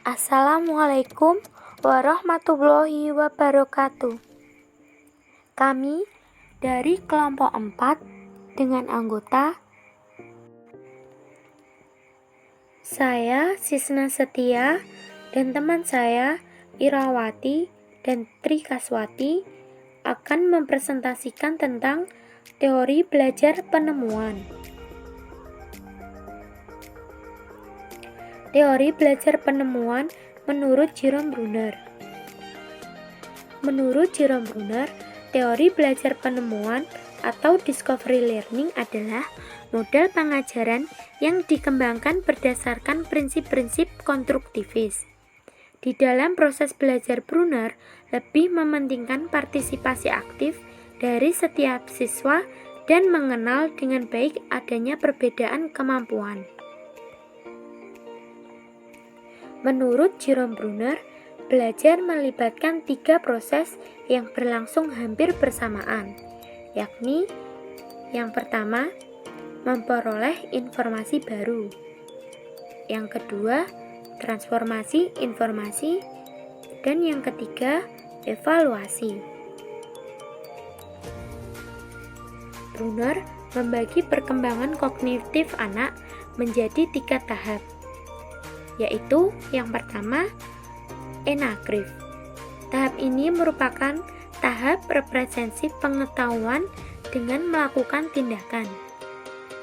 Assalamualaikum warahmatullahi wabarakatuh. Kami dari kelompok 4 dengan anggota saya Sisna Setia dan teman saya Irawati dan Trikaswati akan mempresentasikan tentang teori belajar penemuan. Teori belajar penemuan menurut Jerome Bruner. Menurut Jerome Bruner, teori belajar penemuan atau discovery learning adalah model pengajaran yang dikembangkan berdasarkan prinsip-prinsip konstruktivis. Di dalam proses belajar Bruner lebih mementingkan partisipasi aktif dari setiap siswa dan mengenal dengan baik adanya perbedaan kemampuan. Menurut Jerome Bruner, belajar melibatkan 3 proses yang berlangsung hampir bersamaan, yakni yang pertama, memperoleh informasi baru. Yang kedua, transformasi informasi. Dan yang ketiga, evaluasi. Bruner membagi perkembangan kognitif anak menjadi 3 tahap, yaitu yang pertama, enagrif. Tahap ini merupakan tahap representasi pengetahuan dengan melakukan tindakan.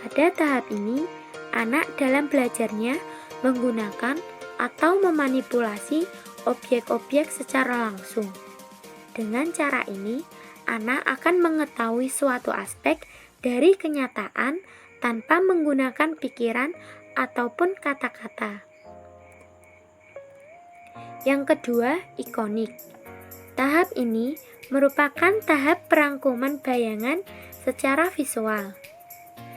Pada tahap ini, anak dalam belajarnya menggunakan atau memanipulasi objek-objek secara langsung. Dengan cara ini, anak akan mengetahui suatu aspek dari kenyataan tanpa menggunakan pikiran ataupun kata-kata. Yang kedua, ikonik. Tahap ini merupakan tahap perangkuman bayangan secara visual.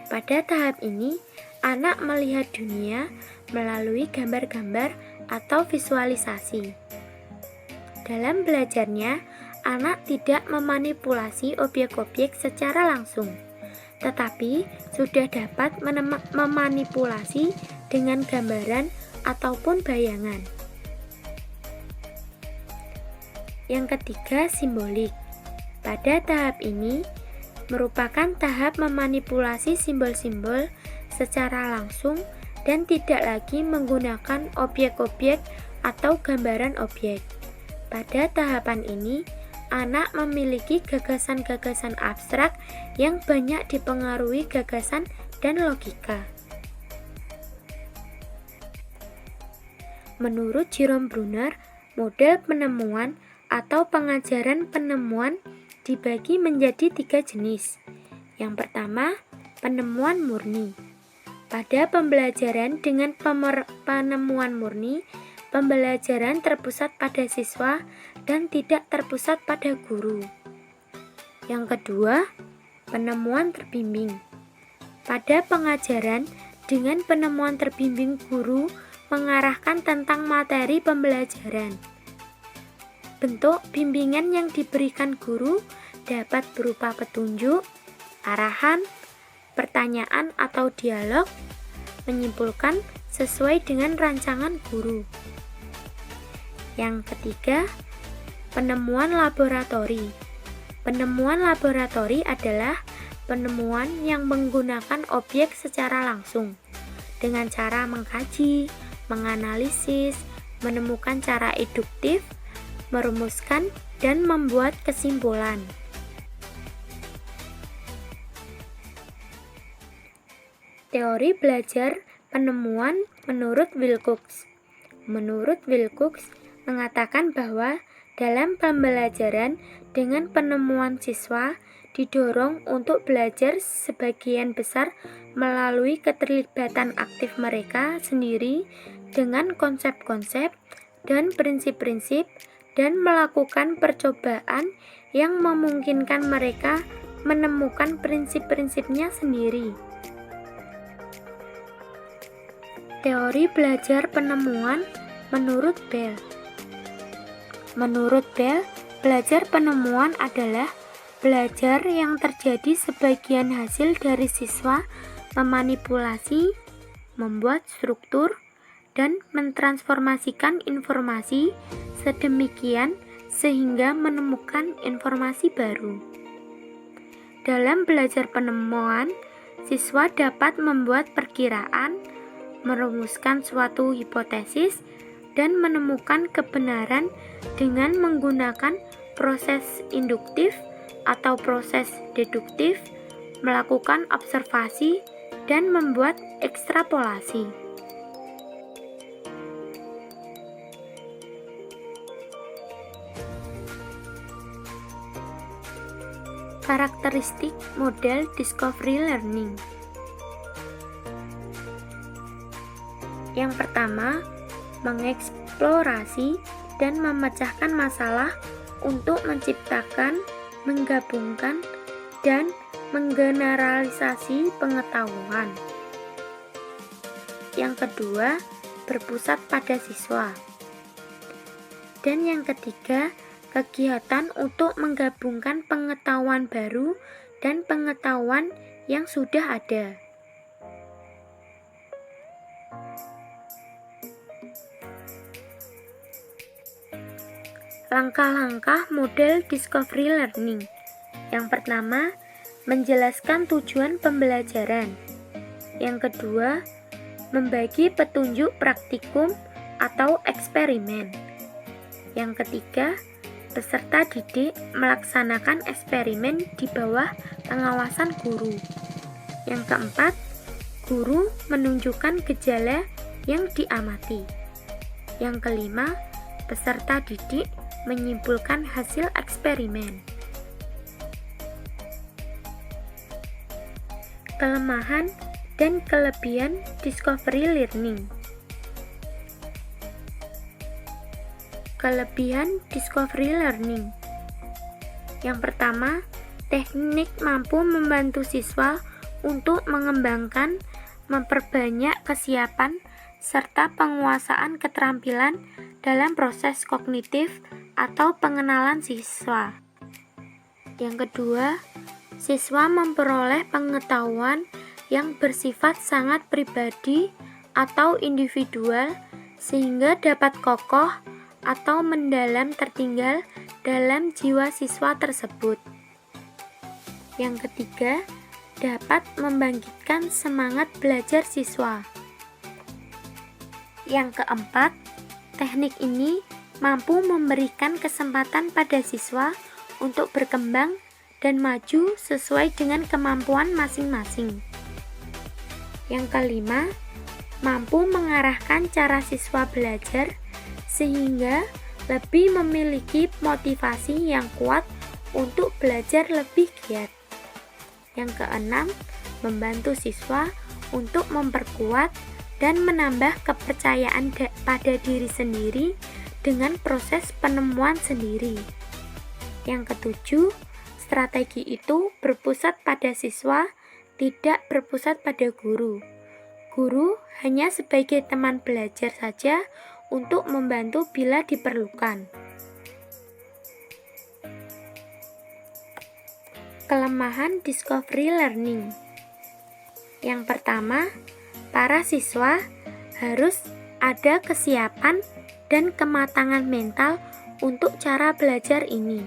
Pada tahap ini, anak melihat dunia melalui gambar-gambar atau visualisasi. Dalam belajarnya, anak tidak memanipulasi objek-objek secara langsung, tetapi sudah dapat memanipulasi dengan gambaran ataupun bayangan. Yang ketiga, simbolik. Pada tahap ini merupakan tahap memanipulasi simbol-simbol secara langsung dan tidak lagi menggunakan objek-objek atau gambaran objek. Pada tahapan ini, anak memiliki gagasan-gagasan abstrak yang banyak dipengaruhi gagasan dan logika. Menurut Jerome Bruner, model penemuan atau pengajaran penemuan dibagi menjadi 3 jenis. Yang pertama, penemuan murni. Pada pembelajaran dengan penemuan murni, pembelajaran terpusat pada siswa dan tidak terpusat pada guru. Yang kedua, penemuan terbimbing. Pada pengajaran dengan penemuan terbimbing, guru mengarahkan tentang materi pembelajaran. Bentuk bimbingan yang diberikan guru dapat berupa petunjuk, arahan, pertanyaan atau dialog, menyimpulkan sesuai dengan rancangan guru. Yang ketiga, penemuan laboratori. Penemuan laboratori adalah penemuan yang menggunakan objek secara langsung, dengan cara mengkaji, menganalisis, menemukan cara induktif, merumuskan, dan membuat kesimpulan. Teori belajar penemuan menurut Wilcox. Menurut Wilcox mengatakan bahwa dalam pembelajaran dengan penemuan siswa didorong untuk belajar sebagian besar melalui keterlibatan aktif mereka sendiri dengan konsep-konsep dan prinsip-prinsip dan melakukan percobaan yang memungkinkan mereka menemukan prinsip-prinsipnya sendiri. Teori belajar penemuan menurut Bell. Menurut Bell, belajar penemuan adalah belajar yang terjadi sebagian hasil dari siswa memanipulasi, membuat struktur, dan mentransformasikan informasi sedemikian sehingga menemukan informasi baru. Dalam belajar penemuan, siswa dapat membuat perkiraan, merumuskan suatu hipotesis, dan menemukan kebenaran dengan menggunakan proses induktif atau proses deduktif, melakukan observasi, dan membuat ekstrapolasi. Karakteristik model discovery learning. Yang pertama, mengeksplorasi dan memecahkan masalah untuk menciptakan, menggabungkan, dan menggeneralisasi pengetahuan. Yang kedua, berpusat pada siswa. Dan yang ketiga, kegiatan untuk menggabungkan pengetahuan baru dan pengetahuan yang sudah ada. Langkah-langkah model discovery learning. Yang pertama, menjelaskan tujuan pembelajaran. Yang kedua, membagi petunjuk praktikum atau eksperimen. Yang ketiga, peserta didik melaksanakan eksperimen di bawah pengawasan guru. Yang keempat, guru menunjukkan gejala yang diamati. Yang kelima, peserta didik menyimpulkan hasil eksperimen. Kelemahan dan kelebihan discovery learning. Kelebihan discovery learning. Yang pertama, teknik mampu membantu siswa untuk mengembangkan, memperbanyak kesiapan, serta penguasaan keterampilan dalam proses kognitif atau pengenalan siswa. Yang kedua, siswa memperoleh pengetahuan yang bersifat sangat pribadi atau individual sehingga dapat kokoh atau mendalam tertinggal dalam jiwa siswa tersebut. Yang ketiga, dapat membangkitkan semangat belajar siswa. Yang keempat, teknik ini mampu memberikan kesempatan pada siswa untuk berkembang dan maju sesuai dengan kemampuan masing-masing. Yang kelima, mampu mengarahkan cara siswa belajar sehingga lebih memiliki motivasi yang kuat untuk belajar lebih giat. Yang keenam, membantu siswa untuk memperkuat dan menambah kepercayaan pada diri sendiri dengan proses penemuan sendiri. Yang ketujuh, strategi itu berpusat pada siswa, tidak berpusat pada guru. Guru hanya sebagai teman belajar saja untuk membantu bila diperlukan. Kelemahan discovery learning. Yang pertama, para siswa harus ada kesiapan dan kematangan mental untuk cara belajar ini.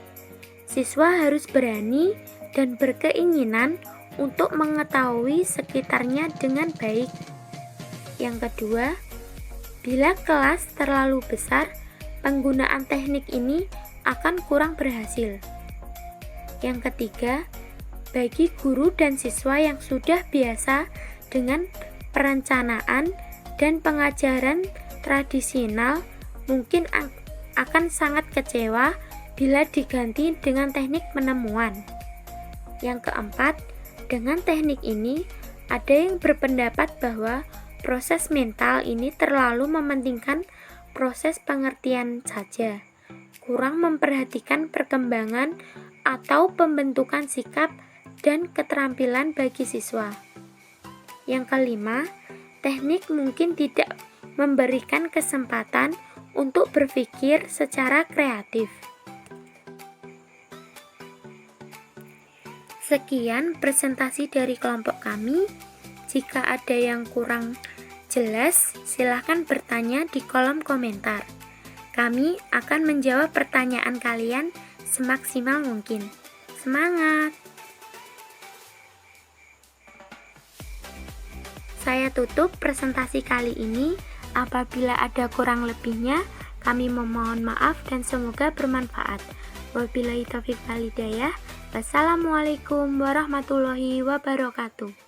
Siswa harus berani dan berkeinginan untuk mengetahui sekitarnya dengan baik. Yang kedua, bila kelas terlalu besar, penggunaan teknik ini akan kurang berhasil. Yang ketiga, bagi guru dan siswa yang sudah biasa dengan perencanaan dan pengajaran tradisional, mungkin akan sangat kecewa bila diganti dengan teknik penemuan. Yang keempat, dengan teknik ini, ada yang berpendapat bahwa proses mental ini terlalu mementingkan proses pengertian saja, kurang memperhatikan perkembangan atau pembentukan sikap dan keterampilan bagi siswa. Yang kelima, teknik mungkin tidak memberikan kesempatan untuk berpikir secara kreatif. Sekian presentasi dari kelompok kami. Jika ada yang kurang jelas, silahkan bertanya di kolom komentar. Kami akan menjawab pertanyaan kalian semaksimal mungkin. Semangat! Saya tutup presentasi kali ini. Apabila ada kurang lebihnya, kami memohon maaf dan semoga bermanfaat. Wabillahi taufiq wal hidayah. Wassalamualaikum warahmatullahi wabarakatuh.